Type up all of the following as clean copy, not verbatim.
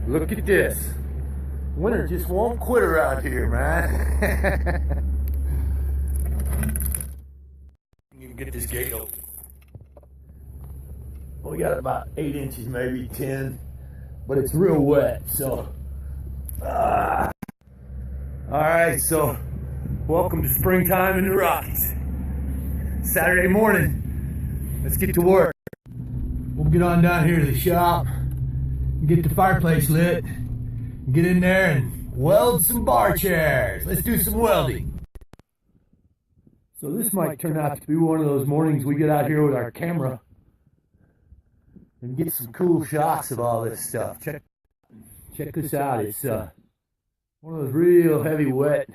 Look at this. Winter just won't quit around here, man. You can get this gate open. We got about 8 inches, maybe 10, but it's real wet, so. All right, so welcome to springtime in the Rockies. Saturday morning, let's get to work. We'll get on down here to the shop, get the fireplace lit, get in there and weld some bar chairs. Let's do some welding. So this might turn out to be one of those mornings we get out here with our camera and get some cool shots of all this stuff. Check this out. It's one of those real heavy, wet,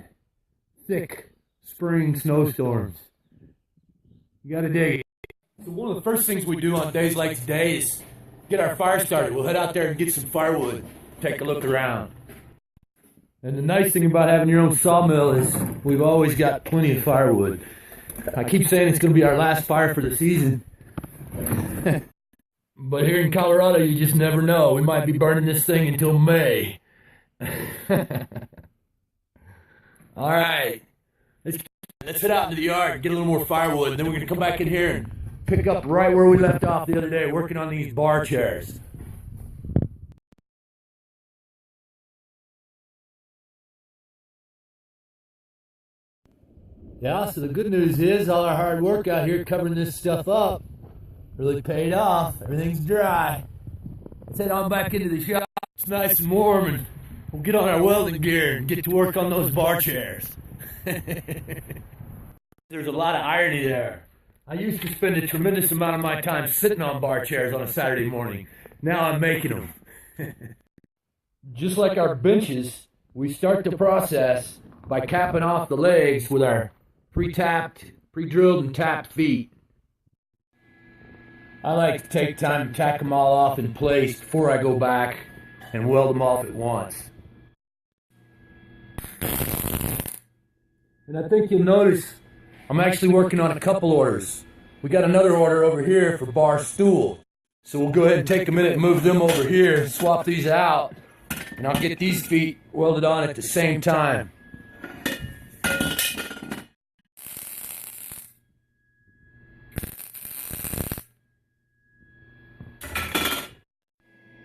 thick spring snowstorms. You gotta dig it. So one of the first things we do on days like today is get our fire started. We'll head out there and get some firewood, take a look around. And the nice thing about having your own sawmill is we've always got plenty of firewood. I keep saying it's going to be our last fire for the season. But here in Colorado, you just never know. We might be burning this thing until May. All right. Let's head out into the yard and get a little more firewood. And then we're going to come back in here and pick up right where we left off the other day, working on these bar chairs. Yeah, so the good news is all our hard work out here covering this stuff up really paid off. Everything's dry. Let's head on back into the shop. It's nice and warm, and we'll get on our welding gear and get to work on those bar chairs. There's a lot of irony there. I used to spend a tremendous amount of my time sitting on bar chairs on a Saturday morning. Now I'm making them. Just like our benches, we start the process by capping off the legs with our pre-tapped, pre-drilled and tapped feet. I like to take time to tack them all off in place before I go back and weld them off at once. And I think you'll notice I'm actually working on a couple orders. We got another order over here for bar stool. So we'll go ahead and take a minute and move them over here, swap these out, and I'll get these feet welded on at the same time.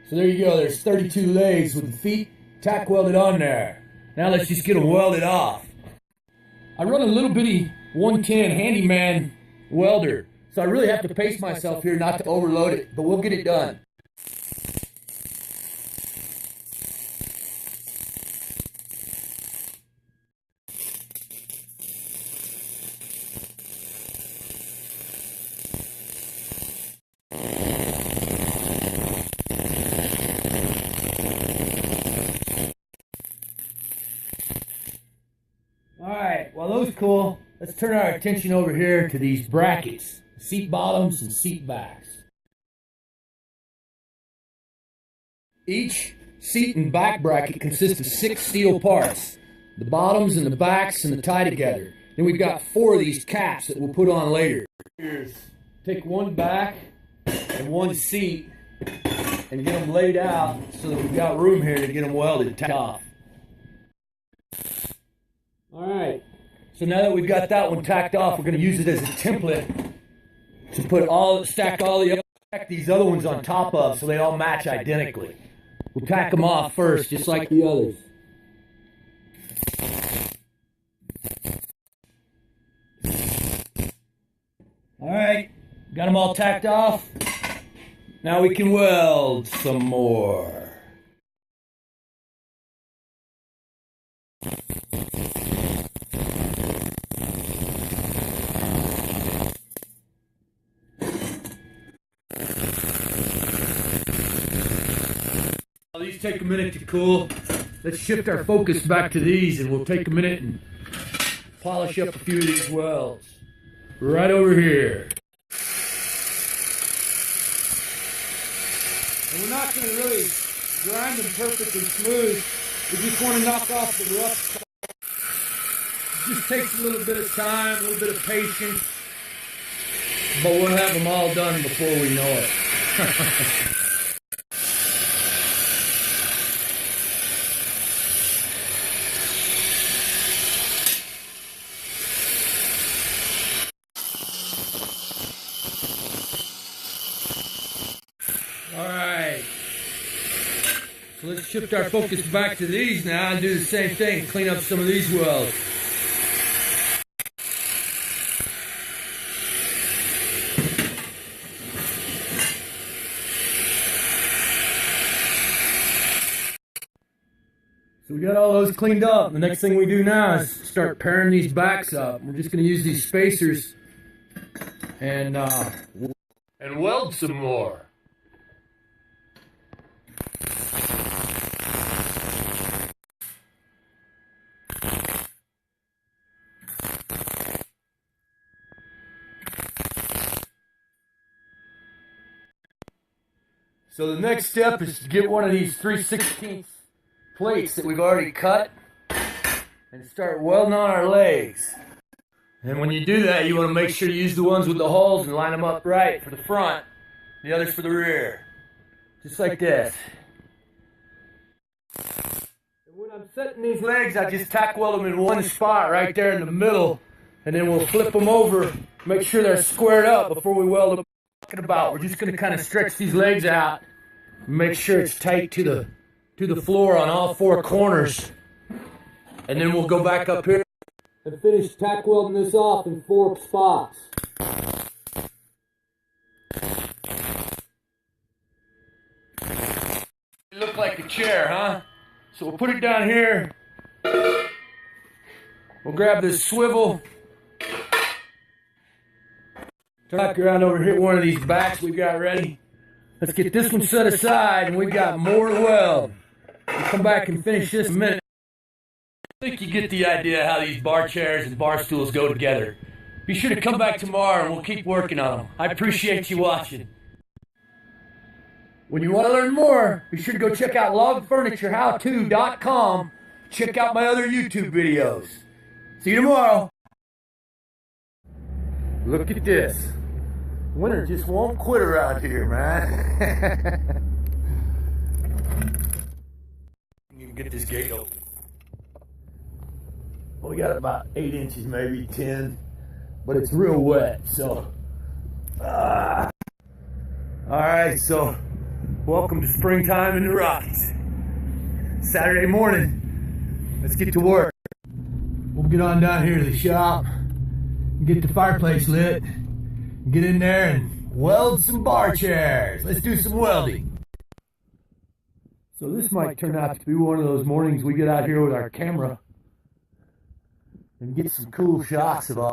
So there you go, there's 32 legs with the feet tack welded on there. Now let's just get them welded off. I run a little bitty 110 handyman welder, so I really have to pace myself here not to overload it, but we'll get it done. Alright, while those cool, let's turn our attention over here to these brackets, seat bottoms and seat backs. Each seat and back bracket consists of 6 steel parts, the bottoms and the backs and the tie together. Then we've got 4 of these caps that we'll put on later. Here's, take one back and one seat and get them laid out so that we've got room here to get them welded off. Alright, so now that we've got that one tacked off, we're going to use it as a template to stack these other ones on top of so they all match identically. We'll tack them off first, just like the others. Alright, got them all tacked off. Now we can weld some more. These take a minute to cool. Let's shift our focus back to these and we'll take a minute and polish up a few of these welds. Right over here. And we're not going to really grind them perfectly smooth. We just want to knock off the rough. It just takes a little bit of time, a little bit of patience. But we'll have them all done before we know it. So let's shift our focus back to these now and do the same thing, clean up some of these welds. So we got all those cleaned up. The next thing we do now is start pairing these backs up. We're just going to use these spacers and weld some more. So the next step is to get one of these 3/16 plates that we've already cut and start welding on our legs. And when you do that, you want to make sure you use the ones with the holes and line them up right for the front, the others for the rear. Just like this. And when I'm setting these legs, I just tack weld them in one spot right there in the middle, and then we'll flip them over, make sure they're squared up before we weld them. We're just going to kind of stretch these legs out and make sure it's tight to the floor on all four corners, and then we'll go back up here and finish tack welding this off in 4 spots. It looked like a chair, huh? So we'll put it down here. We'll grab this swivel, turn back around over, hit one of these backs we got ready. Let's get this one set aside, and we got more to weld. We'll come back and finish this in a minute. I think you get the idea how these bar chairs and bar stools go together. Be sure to come back tomorrow, and we'll keep working on them. I appreciate you watching. When you want to learn more, be sure to go check out logfurnitureHowTo.com. Check out my other YouTube videos. See you tomorrow. Look at this. Winter just won't quit around here, man. You can get this gate open. We got about 8 inches, maybe 10, but it's real wet, so. All right, so welcome to springtime in the Rockies. Saturday morning, let's get to work. We'll get on down here to the shop, get the fireplace lit, get in there and weld some bar chairs. Let's do some welding. So this might turn out to be one of those mornings we get out here with our camera and get some cool shots of all